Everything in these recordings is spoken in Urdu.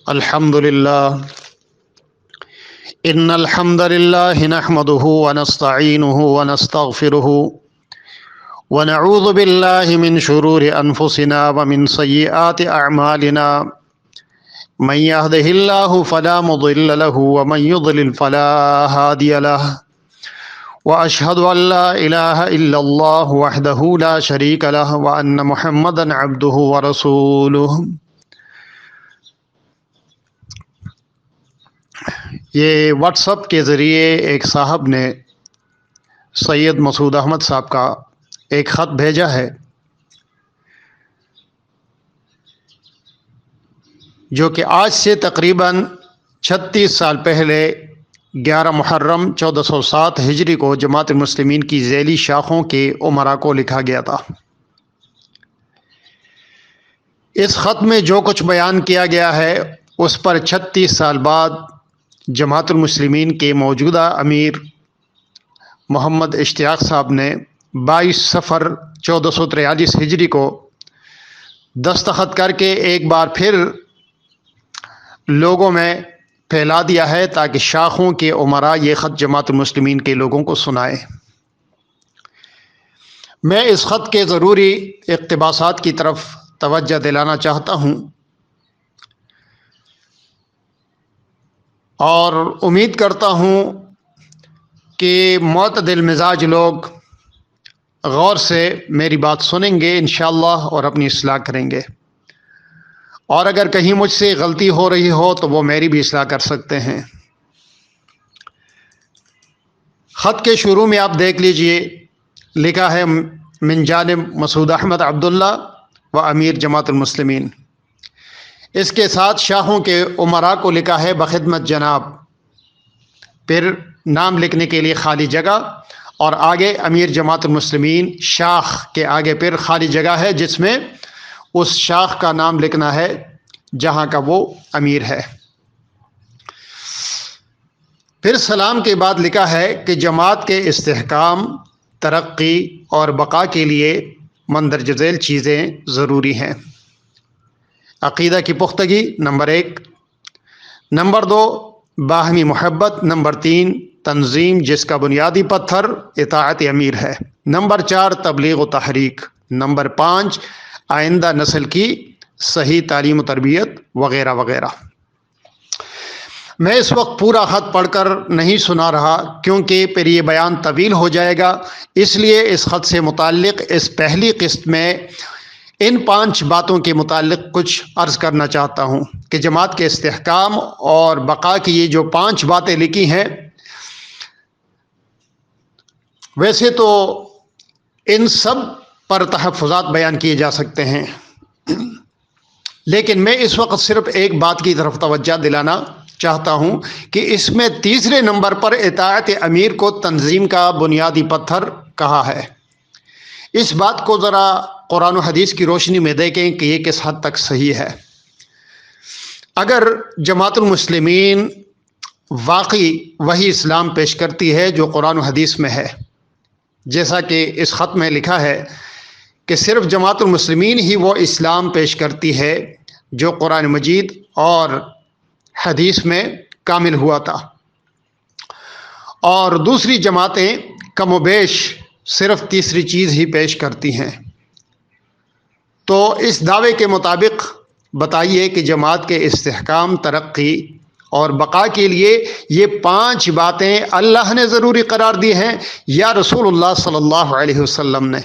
الحمد لله إن الحمد لله نحمده ونستعينه ونستغفره ونعوذ بالله من شرور أنفسنا ومن سيئات أعمالنا من يهده الله فلا مضل له ومن يضلل فلا هادي له وأشهد أن لا إله إلا الله وحده لا شريك له وأن محمدا عبده ورسوله۔ یہ واٹس اپ کے ذریعے ایک صاحب نے سید مسعود احمد صاحب کا ایک خط بھیجا ہے، جو کہ آج سے تقریباً 36 سال پہلے 11 محرم 1407 ہجری کو جماعت المسلمین کی ذیلی شاخوں کے امراء کو لکھا گیا تھا۔ اس خط میں جو کچھ بیان کیا گیا ہے اس پر 36 سال بعد جماعت المسلمین کے موجودہ امیر محمد اشتیاق صاحب نے 22 صفر 1443 ہجری کو دستخط کر کے ایک بار پھر لوگوں میں پھیلا دیا ہے تاکہ شاخوں کے امراء یہ خط جماعت المسلمین کے لوگوں کو سنائیں۔ میں اس خط کے ضروری اقتباسات کی طرف توجہ دلانا چاہتا ہوں، اور امید کرتا ہوں کہ معتدل مزاج لوگ غور سے میری بات سنیں گے انشاءاللہ اور اپنی اصلاح کریں گے، اور اگر کہیں مجھ سے غلطی ہو رہی ہو تو وہ میری بھی اصلاح کر سکتے ہیں۔ خط کے شروع میں آپ دیکھ لیجئے، لکھا ہے من جانب مسعود احمد عبداللہ و امیر جماعت المسلمین۔ اس کے ساتھ شاخوں کے امراء کو لکھا ہے بخدمت جناب، پھر نام لکھنے کے لیے خالی جگہ، اور آگے امیر جماعت المسلمین شاخ کے آگے پھر خالی جگہ ہے جس میں اس شاخ کا نام لکھنا ہے جہاں کا وہ امیر ہے۔ پھر سلام کے بعد لکھا ہے کہ جماعت کے استحکام، ترقی اور بقا کے لیے مندرجہ ذیل چیزیں ضروری ہیں۔ عقیدہ کی پختگی نمبر 1، نمبر 2 باہمی محبت، نمبر 3 تنظیم جس کا بنیادی پتھر اطاعت امیر ہے، نمبر 4 تبلیغ و تحریک، نمبر 5 آئندہ نسل کی صحیح تعلیم و تربیت وغیرہ وغیرہ۔ میں اس وقت پورا خط پڑھ کر نہیں سنا رہا کیونکہ پھر یہ بیان طویل ہو جائے گا، اس لیے اس خط سے متعلق اس پہلی قسط میں ان 5 باتوں کے متعلق کچھ عرض کرنا چاہتا ہوں کہ جماعت کے استحکام اور بقا کی یہ جو 5 باتیں لکھی ہیں، ویسے تو ان سب پر تحفظات بیان کیے جا سکتے ہیں، لیکن میں اس وقت صرف ایک بات کی طرف توجہ دلانا چاہتا ہوں کہ اس میں تیسرے نمبر پر اطاعت امیر کو تنظیم کا بنیادی پتھر کہا ہے۔ اس بات کو ذرا قرآن و حدیث کی روشنی میں دیکھیں کہ یہ کس حد تک صحیح ہے۔ اگر جماعت المسلمین واقعی وہی اسلام پیش کرتی ہے جو قرآن و حدیث میں ہے، جیسا کہ اس خط میں لکھا ہے کہ صرف جماعت المسلمین ہی وہ اسلام پیش کرتی ہے جو قرآن مجید اور حدیث میں کامل ہوا تھا، اور دوسری جماعتیں کم و بیش صرف تیسری چیز ہی پیش کرتی ہیں، تو اس دعوے کے مطابق بتائیے کہ جماعت کے استحکام، ترقی اور بقا کے لیے یہ 5 باتیں اللہ نے ضروری قرار دی ہیں یا رسول اللہ صلی اللہ علیہ وسلم نے؟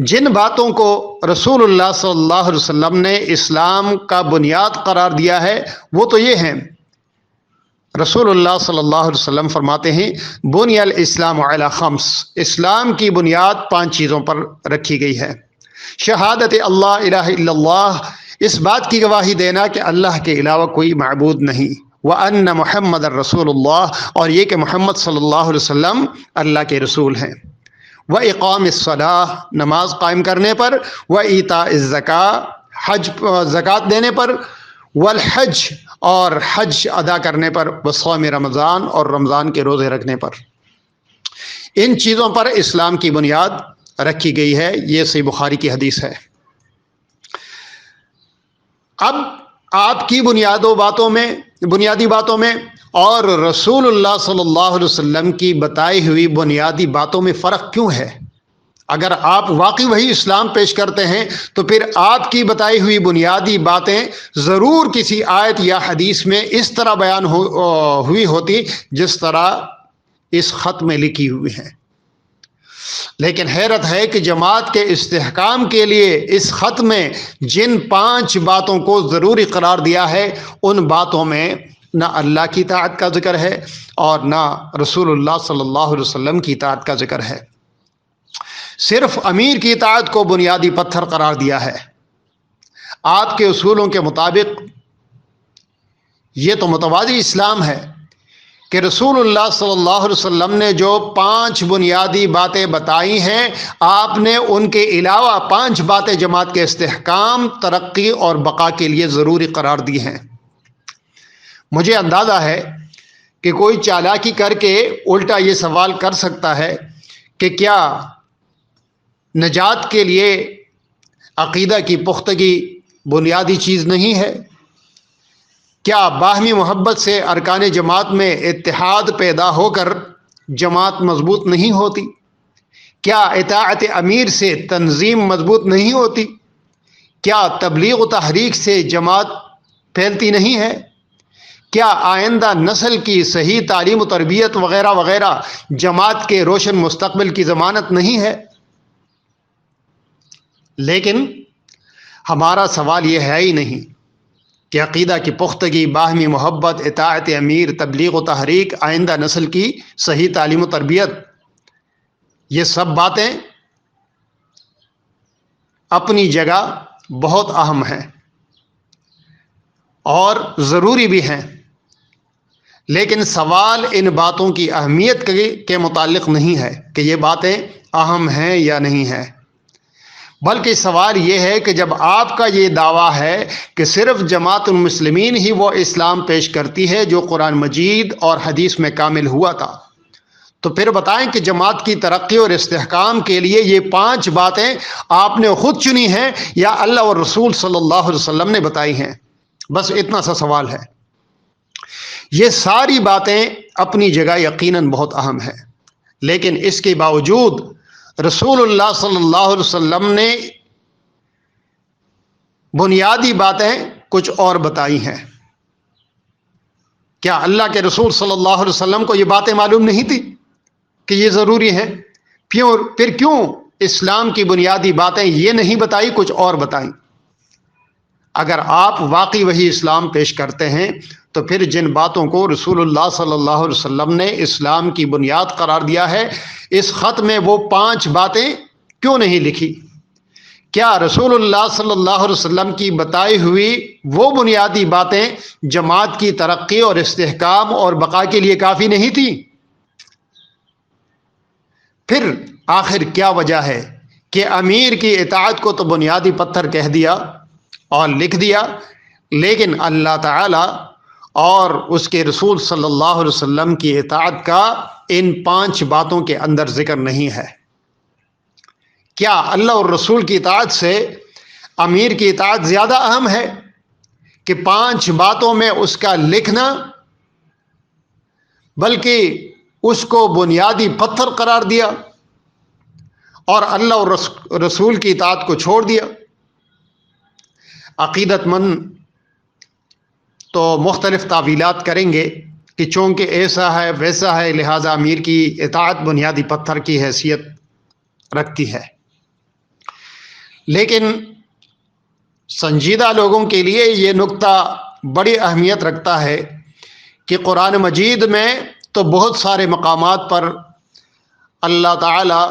جن باتوں کو رسول اللہ صلی اللہ علیہ وسلم نے اسلام کا بنیاد قرار دیا ہے وہ تو یہ ہیں، رسول اللہ صلی اللہ علیہ وسلم فرماتے ہیں بنی الاسلام علی 5، اسلام کی بنیاد 5 چیزوں پر رکھی گئی ہے۔ شہادت اللہ الہ الا اللہ، اس بات کی گواہی دینا کہ اللہ کے علاوہ کوئی معبود نہیں، وَأَنَّ محمد الرسول اللہ، اور یہ کہ محمد صلی اللہ علیہ وسلم اللہ کے رسول ہیں، وَإِقَامِ الصَّلَاةِ، نماز قائم کرنے پر، وَإِيتَاءِ الزَّكَاةِ، زکوٰۃ دینے پر، والحج، اور حج ادا کرنے پر، وصوم رمضان، اور رمضان کے روزے رکھنے پر۔ ان چیزوں پر اسلام کی بنیاد رکھی گئی ہے، یہ صحیح بخاری کی حدیث ہے۔ اب آپ کی بنیادی باتوں میں اور رسول اللہ صلی اللہ علیہ وسلم کی بتائی ہوئی بنیادی باتوں میں فرق کیوں ہے؟ اگر آپ واقعی وہی اسلام پیش کرتے ہیں تو پھر آپ کی بتائی ہوئی بنیادی باتیں ضرور کسی آیت یا حدیث میں اس طرح بیان ہوئی ہوتی جس طرح اس خط میں لکھی ہوئی ہیں۔ لیکن حیرت ہے کہ جماعت کے استحکام کے لیے اس خط میں جن 5 باتوں کو ضروری قرار دیا ہے ان باتوں میں نہ اللہ کی اطاعت کا ذکر ہے اور نہ رسول اللہ صلی اللہ علیہ وسلم کی اطاعت کا ذکر ہے۔ صرف امیر کی اطاعت کو بنیادی پتھر قرار دیا ہے۔ آپ کے اصولوں کے مطابق یہ تو متوازی اسلام ہے کہ رسول اللہ صلی اللہ علیہ وسلم نے جو 5 بنیادی باتیں بتائی ہیں، آپ نے ان کے علاوہ 5 باتیں جماعت کے استحکام، ترقی اور بقا کے لیے ضروری قرار دی ہیں۔ مجھے اندازہ ہے کہ کوئی چالاکی کر کے الٹا یہ سوال کر سکتا ہے کہ کیا نجات کے لیے عقیدہ کی پختگی بنیادی چیز نہیں ہے؟ کیا باہمی محبت سے ارکان جماعت میں اتحاد پیدا ہو کر جماعت مضبوط نہیں ہوتی؟ کیا اطاعت امیر سے تنظیم مضبوط نہیں ہوتی؟ کیا تبلیغ و تحریک سے جماعت پھیلتی نہیں ہے؟ کیا آئندہ نسل کی صحیح تعلیم و تربیت وغیرہ وغیرہ جماعت کے روشن مستقبل کی ضمانت نہیں ہے؟ لیکن ہمارا سوال یہ ہے ہی نہیں کہ عقیدہ کی پختگی، باہمی محبت، اطاعت امیر، تبلیغ و تحریک، آئندہ نسل کی صحیح تعلیم و تربیت، یہ سب باتیں اپنی جگہ بہت اہم ہیں اور ضروری بھی ہیں، لیکن سوال ان باتوں کی اہمیت کے متعلق نہیں ہے کہ یہ باتیں اہم ہیں یا نہیں ہیں، بلکہ سوال یہ ہے کہ جب آپ کا یہ دعویٰ ہے کہ صرف جماعت المسلمین ہی وہ اسلام پیش کرتی ہے جو قرآن مجید اور حدیث میں کامل ہوا تھا، تو پھر بتائیں کہ جماعت کی ترقی اور استحکام کے لیے یہ 5 باتیں آپ نے خود چنی ہیں یا اللہ اور رسول صلی اللہ علیہ وسلم نے بتائی ہیں؟ بس اتنا سا سوال ہے۔ یہ ساری باتیں اپنی جگہ یقیناً بہت اہم ہیں، لیکن اس کے باوجود رسول اللہ صلی اللہ علیہ وسلم نے بنیادی باتیں کچھ اور بتائی ہیں۔ کیا اللہ کے رسول صلی اللہ علیہ وسلم کو یہ باتیں معلوم نہیں تھی کہ یہ ضروری ہے؟ پھر کیوں اسلام کی بنیادی باتیں یہ نہیں بتائی، کچھ اور بتائیں؟ اگر آپ واقعی وہی اسلام پیش کرتے ہیں تو پھر جن باتوں کو رسول اللہ صلی اللہ علیہ وسلم نے اسلام کی بنیاد قرار دیا ہے، اس خط میں وہ 5 باتیں کیوں نہیں لکھی؟ کیا رسول اللہ صلی اللہ علیہ وسلم کی بتائی ہوئی وہ بنیادی باتیں جماعت کی ترقی اور استحکام اور بقا کے لیے کافی نہیں تھی؟ پھر آخر کیا وجہ ہے کہ امیر کی اطاعت کو تو بنیادی پتھر کہہ دیا اور لکھ دیا، لیکن اللہ تعالی اور اس کے رسول صلی اللہ علیہ وسلم کی اطاعت کا ان 5 باتوں کے اندر ذکر نہیں ہے؟ کیا اللہ اور رسول کی اطاعت سے امیر کی اطاعت زیادہ اہم ہے کہ 5 باتوں میں اس کا لکھنا، بلکہ اس کو بنیادی پتھر قرار دیا اور اللہ اور رسول کی اطاعت کو چھوڑ دیا؟ عقیدت مند تو مختلف تعویلات کریں گے کہ چونکہ ایسا ہے ویسا ہے لہذا امیر کی اطاعت بنیادی پتھر کی حیثیت رکھتی ہے، لیکن سنجیدہ لوگوں کے لیے یہ نقطہ بڑی اہمیت رکھتا ہے کہ قرآن مجید میں تو بہت سارے مقامات پر اللہ تعالی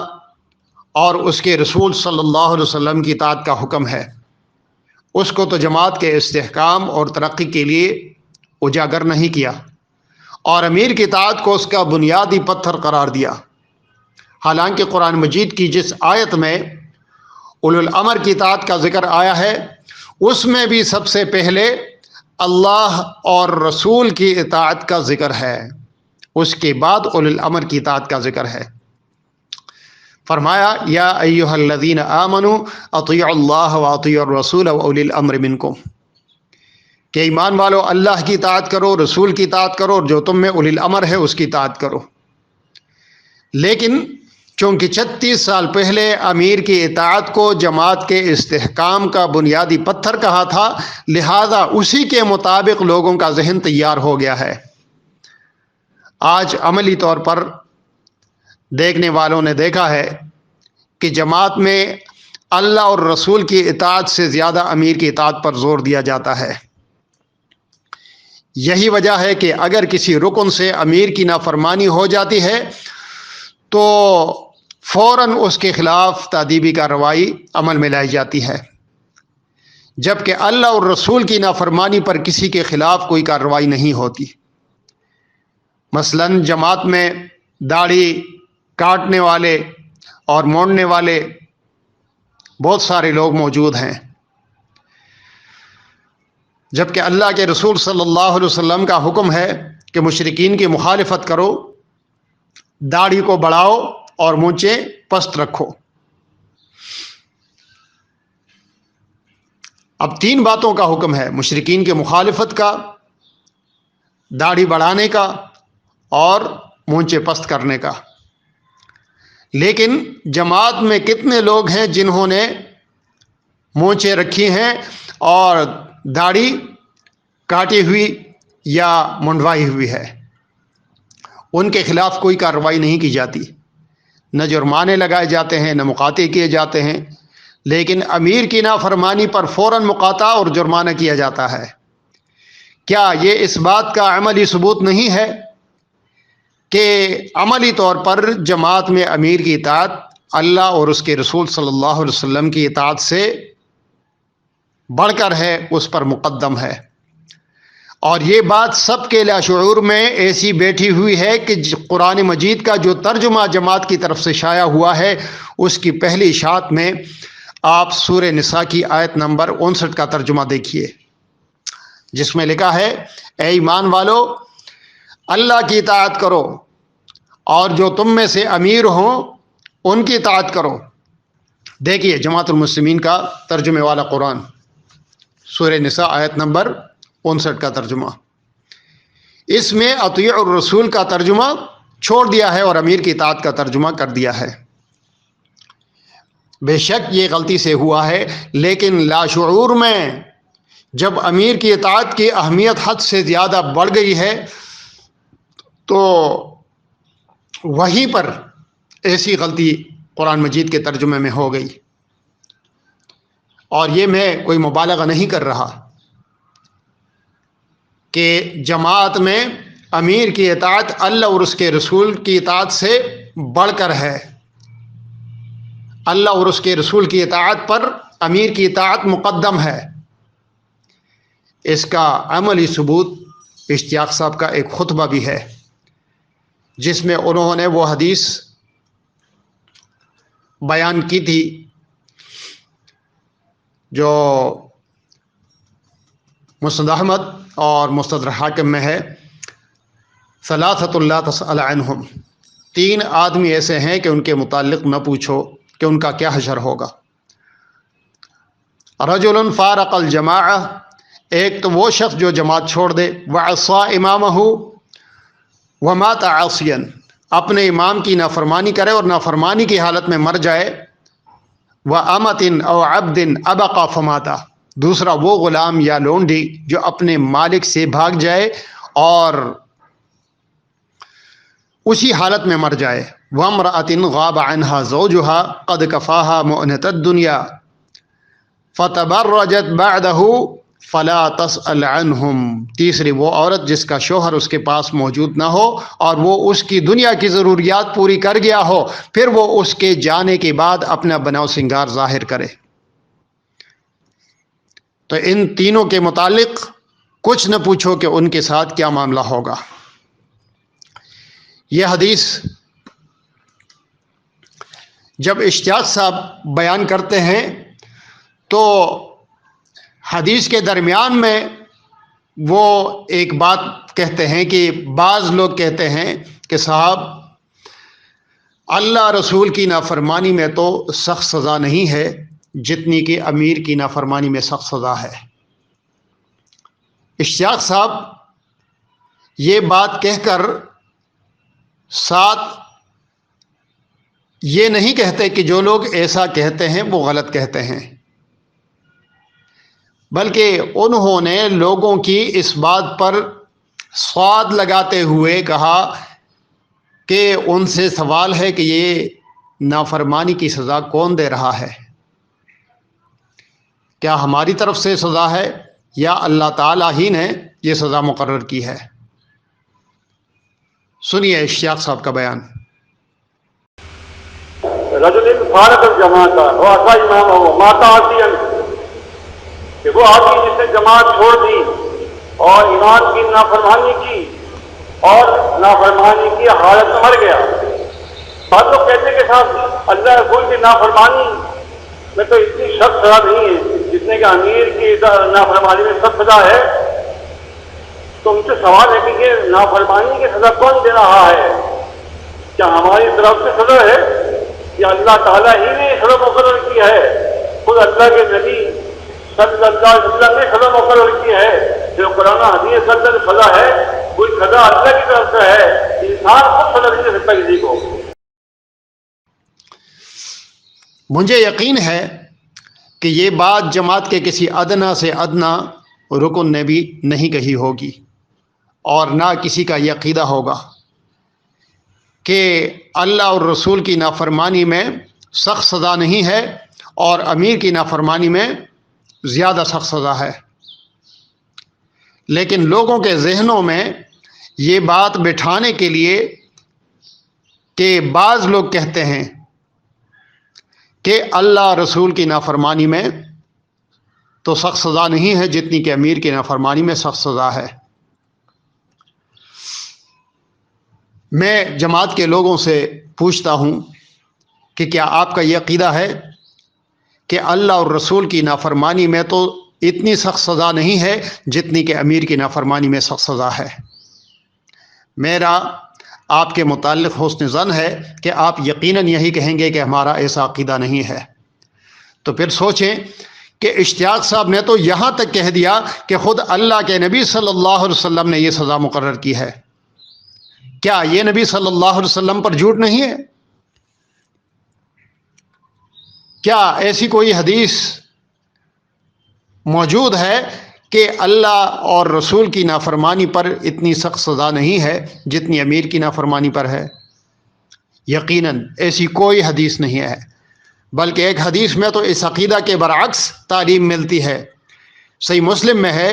اور اس کے رسول صلی اللہ علیہ وسلم کی اطاعت کا حکم ہے، اس کو تو جماعت کے استحکام اور ترقی کے لیے اجاگر نہیں کیا اور امیر کی اطاعت کو اس کا بنیادی پتھر قرار دیا۔ حالانکہ قرآن مجید کی جس آیت میں اولو الامر کی اطاعت کا ذکر آیا ہے، اس میں بھی سب سے پہلے اللہ اور رسول کی اطاعت کا ذکر ہے، اس کے بعد اولو الامر کی اطاعت کا ذکر ہے۔ فرمایا یا ایھا الذین آمنوا اطیعوا اللہ واطیعوا الرسول واولی الامر منکم، کہ ایمان والو اللہ کی اطاعت کرو، رسول کی اطاعت کرو، اور جو تم میں اولی الامر ہے اس کی اطاعت کرو۔ لیکن چونکہ 36 سال پہلے امیر کی اطاعت کو جماعت کے استحکام کا بنیادی پتھر کہا تھا، لہذا اسی کے مطابق لوگوں کا ذہن تیار ہو گیا ہے۔ آج عملی طور پر دیکھنے والوں نے دیکھا ہے کہ جماعت میں اللہ اور رسول کی اطاعت سے زیادہ امیر کی اطاعت پر زور دیا جاتا ہے۔ یہی وجہ ہے کہ اگر کسی رکن سے امیر کی نافرمانی ہو جاتی ہے تو فوراً اس کے خلاف تادیبی کارروائی عمل میں لائی جاتی ہے، جبکہ اللہ اور رسول کی نافرمانی پر کسی کے خلاف کوئی کارروائی نہیں ہوتی۔ مثلاً جماعت میں داڑھی کاٹنے والے اور موڑنے والے بہت سارے لوگ موجود ہیں، جبکہ اللہ کے رسول صلی اللہ علیہ وسلم کا حکم ہے کہ مشرکین کی مخالفت کرو، داڑھی کو بڑھاؤ اور مونچھیں پست رکھو۔ اب 3 باتوں کا حکم ہے: مشرکین کی مخالفت کا، داڑھی بڑھانے کا، اور مونچھیں پست کرنے کا۔ لیکن جماعت میں کتنے لوگ ہیں جنہوں نے مونچھیں رکھی ہیں اور داڑھی کاٹی ہوئی یا منڈوائی ہوئی ہے؟ ان کے خلاف کوئی کارروائی نہیں کی جاتی، نہ جرمانے لگائے جاتے ہیں، نہ مقاطع کیے جاتے ہیں، لیکن امیر کی نافرمانی پر فوراً مقاطع اور جرمانہ کیا جاتا ہے۔ کیا یہ اس بات کا عملی ثبوت نہیں ہے کہ عملی طور پر جماعت میں امیر کی اطاعت اللہ اور اس کے رسول صلی اللہ علیہ وسلم کی اطاعت سے بڑھ کر ہے، اس پر مقدم ہے؟ اور یہ بات سب کے لاشعور میں ایسی بیٹھی ہوئی ہے کہ قرآن مجید کا جو ترجمہ جماعت کی طرف سے شائع ہوا ہے، اس کی پہلی اشاعت میں آپ سورہ نساء کی آیت نمبر 59 کا ترجمہ دیکھیے، جس میں لکھا ہے: اے ایمان والو، اللہ کی اطاعت کرو اور جو تم میں سے امیر ہوں ان کی اطاعت کرو۔ دیکھیے جماعت المسلمین کا ترجمے والا قرآن، سورہ نساء آیت نمبر 59 کا ترجمہ۔ اس میں اطیع الرسول کا ترجمہ چھوڑ دیا ہے اور امیر کی اطاعت کا ترجمہ کر دیا ہے۔ بے شک یہ غلطی سے ہوا ہے، لیکن لاشعور میں جب امیر کی اطاعت کی اہمیت حد سے زیادہ بڑھ گئی ہے تو وہیں پر ایسی غلطی قرآن مجید کے ترجمے میں ہو گئی۔ اور یہ میں کوئی مبالغہ نہیں کر رہا کہ جماعت میں امیر کی اطاعت اللہ اور اس کے رسول کی اطاعت سے بڑھ کر ہے۔ اللہ اور اس کے رسول کی اطاعت پر امیر کی اطاعت مقدم ہے۔ اس کا عملی ثبوت اشتیاق صاحب کا ایک خطبہ بھی ہے، جس میں انہوں نے وہ حدیث بیان کی تھی جو مسند احمد اور مستدرک حاکم میں ہے: ثلاثۃ لا تسأل عنہم، 3 آدمی ایسے ہیں کہ ان کے متعلق نہ پوچھو کہ ان کا کیا حشر ہوگا۔ رجل فارق الجماعہ، ایک تو وہ شخص جو جماعت چھوڑ دے، وعصى امامہ ومات عاصیا، اپنے امام کی نافرمانی کرے اور نافرمانی کی حالت میں مر جائے، وامۃ او عبد ابقى فماتا، دوسرا وہ غلام یا لونڈی جو اپنے مالک سے بھاگ جائے اور اسی حالت میں مر جائے، وامرأة غاب عنها زوجها قد كفاها مؤنة الدنيا فتبرجت بعده فلا تسأل عنهم، تیسری وہ عورت جس کا شوہر اس کے پاس موجود نہ ہو اور وہ اس کی دنیا کی ضروریات پوری کر گیا ہو، پھر وہ اس کے جانے کے بعد اپنا بناؤ سنگار ظاہر کرے۔ تو ان تینوں کے متعلق کچھ نہ پوچھو کہ ان کے ساتھ کیا معاملہ ہوگا۔ یہ حدیث جب اشتیاق صاحب بیان کرتے ہیں تو حدیث کے درمیان میں وہ ایک بات کہتے ہیں کہ بعض لوگ کہتے ہیں کہ صاحب اللہ رسول کی نافرمانی میں تو سخت سزا نہیں ہے جتنی کہ امیر کی نافرمانی میں سخت سزا ہے۔ اشتیاق صاحب یہ بات کہہ کر ساتھ یہ نہیں کہتے کہ جو لوگ ایسا کہتے ہیں وہ غلط کہتے ہیں، بلکہ انہوں نے لوگوں کی اس بات پر سواد لگاتے ہوئے کہا کہ ان سے سوال ہے کہ یہ نافرمانی کی سزا کون دے رہا ہے؟ کیا ہماری طرف سے سزا ہے یا اللہ تعالیٰ ہی نے یہ سزا مقرر کی ہے؟ سنیے اشتیاق صاحب کا بیان۔ رجل فارغ الجماعت وہ آسا امام ہو ماتا آتی کہ وہ آدمی جس نے جماعت چھوڑ دی اور امام کی نافرمانی کی اور نافرمانی کی حالت میں مر گیا۔ بعض لوگ کہتے کے ساتھ اللہ رسول کی نافرمانی میں تو اتنی سخت سزا نہیں ہے جتنے کہ امیر کی نافرمانی میں سخت سزا ہے۔ تو ان سے سوال ہے کہ یہ نافرمانی کی سزا کون دے رہا ہے؟ کیا ہماری طرف سے سزا ہے یا اللہ تعالیٰ ہی نے سزا مقرر کی ہے؟ خود اللہ کے نبی صلی اللہ علیہ وسلم نے سزا مقرر کی ہے۔ جو قرآن حدیث اندر سزا ہے کوئی سزا اللہ کی طرف سے ہے، انسان خود سزا نہیں دے سکتا کسی کو۔ مجھے یقین ہے کہ یہ بات جماعت کے کسی ادنا سے ادنا رکن نے بھی نہیں کہی ہوگی اور نہ کسی کا یہ عقیدہ ہوگا کہ اللہ اور رسول کی نافرمانی میں سخت سزا نہیں ہے اور امیر کی نافرمانی میں زیادہ سخت سزا ہے۔ لیکن لوگوں کے ذہنوں میں یہ بات بٹھانے کے لیے کہ بعض لوگ کہتے ہیں کہ اللہ رسول کی نافرمانی میں تو سخت سزا نہیں ہے جتنی کہ امیر کی نافرمانی میں سخت سزا ہے۔ میں جماعت کے لوگوں سے پوچھتا ہوں کہ کیا آپ کا یہ عقیدہ ہے کہ اللہ اور رسول کی نافرمانی میں تو اتنی سخت سزا نہیں ہے جتنی کہ امیر کی نافرمانی میں سخت سزا ہے؟ میرا آپ کے متعلق حسن ظن ہے کہ آپ یقیناً یہی کہیں گے کہ ہمارا ایسا عقیدہ نہیں ہے۔ تو پھر سوچیں کہ اشتیاق صاحب نے تو یہاں تک کہہ دیا کہ خود اللہ کے نبی صلی اللہ علیہ وسلم نے یہ سزا مقرر کی ہے۔ کیا یہ نبی صلی اللہ علیہ وسلم پر جھوٹ نہیں ہے؟ کیا ایسی کوئی حدیث موجود ہے کہ اللہ اور رسول کی نافرمانی پر اتنی سخت سزا نہیں ہے جتنی امیر کی نافرمانی پر ہے؟ یقیناً ایسی کوئی حدیث نہیں ہے، بلکہ ایک حدیث میں تو اس عقیدہ کے برعکس تعلیم ملتی ہے۔ صحیح مسلم میں ہے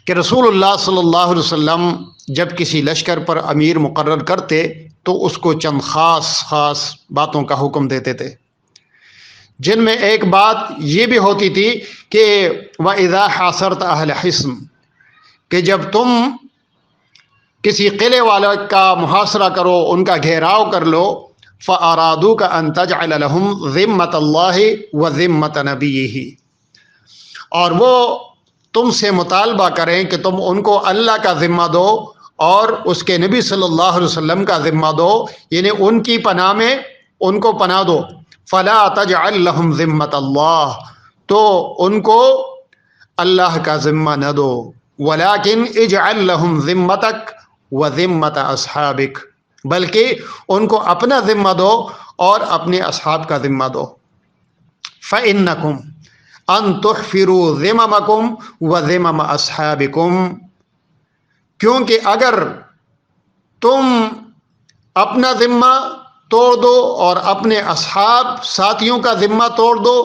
کہ رسول اللہ صلی اللہ علیہ وسلم جب کسی لشکر پر امیر مقرر کرتے تو اس کو چند خاص باتوں کا حکم دیتے تھے، جن میں ایک بات یہ بھی ہوتی تھی کہ وَإِذَا حَاصَرْتَ أَهْلَ حِصْنٍ، کہ جب تم کسی قلعے والے کا محاصرہ کرو، ان کا گھیراؤ کر لو، فَأَرَادُوكَ أَن تَجْعَلَ لَهُمْ ذِمَّةَ اللَّهِ وَذِمَّةَ نَبِيِّهِ، اور وہ تم سے مطالبہ کریں کہ تم ان کو اللہ کا ذمہ دو اور اس کے نبی صلی اللہ علیہ وسلم کا ذمہ دو، یعنی ان کی پناہ میں ان کو پناہ دو۔ فَلَا تَجْعَلْ لَهُمْ ذِمَّةَ اللَّهِ، تو ان کو اللہ کا ذمہ نہ دو، وَلَكِنْ اجْعَلْ لَهُمْ ذِمَّتَكَ وَذِمَّةَ أَصْحَابِكَ، بلکہ ان کو اپنا ذمہ دو اور اپنے اصحاب کا ذمہ دو۔ فَإِنَّكُمْ أَن تُحْفِرُوا ذِمَمَكُمْ وَذِمَمَ أَصْحَابِكُمْ، کیونکہ اگر تم اپنا ذمہ توڑ دو اور اپنے اصحاب ساتھیوں کا ذمہ توڑ دو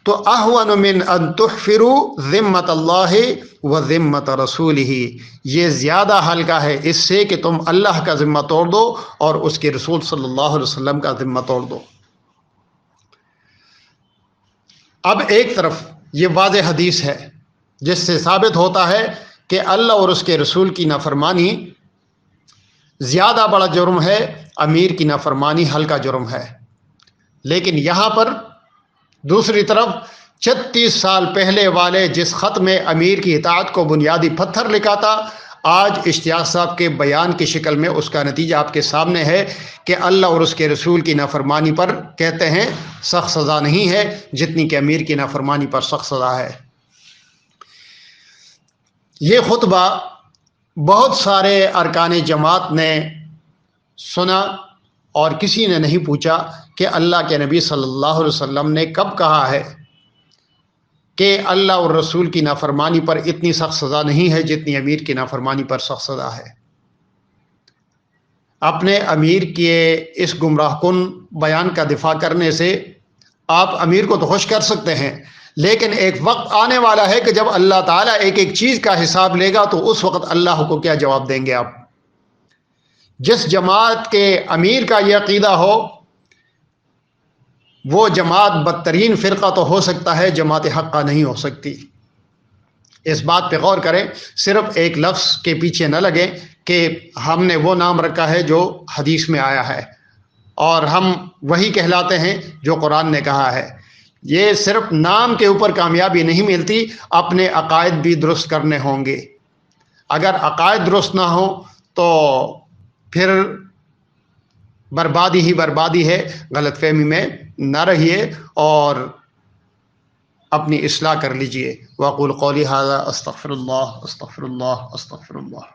تو احون من ان تحفروا ذمۃ اللہ و ذمۃ رسولہ، یہ زیادہ ہلکا ہے اس سے کہ تم اللہ کا ذمہ توڑ دو اور اس کے رسول صلی اللہ علیہ وسلم کا ذمہ توڑ دو۔ اب ایک طرف یہ واضح حدیث ہے جس سے ثابت ہوتا ہے کہ اللہ اور اس کے رسول کی نافرمانی زیادہ بڑا جرم ہے، امیر کی نافرمانی ہلکا جرم ہے، لیکن یہاں پر دوسری طرف 36 سال پہلے والے جس خط میں امیر کی اطاعت کو بنیادی پتھر لکھا تھا، آج اشتیاق صاحب کے بیان کی شکل میں اس کا نتیجہ آپ کے سامنے ہے کہ اللہ اور اس کے رسول کی نافرمانی پر کہتے ہیں سخت سزا نہیں ہے جتنی کہ امیر کی نافرمانی پر سخت سزا ہے۔ یہ خطبہ بہت سارے ارکان جماعت نے سنا اور کسی نے نہیں پوچھا کہ اللہ کے نبی صلی اللہ علیہ وسلم نے کب کہا ہے کہ اللہ اور رسول کی نافرمانی پر اتنی سخت سزا نہیں ہے جتنی امیر کی نافرمانی پر سخت سزا ہے۔ اپنے امیر کے اس گمراہ کن بیان کا دفاع کرنے سے آپ امیر کو تو خوش کر سکتے ہیں، لیکن ایک وقت آنے والا ہے کہ جب اللہ تعالیٰ ایک ایک چیز کا حساب لے گا تو اس وقت اللہ کو کیا جواب دیں گے آپ؟ جس جماعت کے امیر کا یہ عقیدہ ہو وہ جماعت بدترین فرقہ تو ہو سکتا ہے، جماعت حقہ نہیں ہو سکتی۔ اس بات پہ غور کریں، صرف ایک لفظ کے پیچھے نہ لگیں کہ ہم نے وہ نام رکھا ہے جو حدیث میں آیا ہے اور ہم وہی کہلاتے ہیں جو قرآن نے کہا ہے۔ یہ صرف نام کے اوپر کامیابی نہیں ملتی، اپنے عقائد بھی درست کرنے ہوں گے۔ اگر عقائد درست نہ ہوں تو پھر بربادی ہی بربادی ہے۔ غلط فہمی میں نہ رہیے اور اپنی اصلاح کر لیجئے۔ وَأَقُولُ قَوْلِي هَذَا أَسْتَغْفِرُ اللَّهَ أَسْتَغْفِرُ اللَّهَ أَسْتَغْفِرُ اللَّهَ۔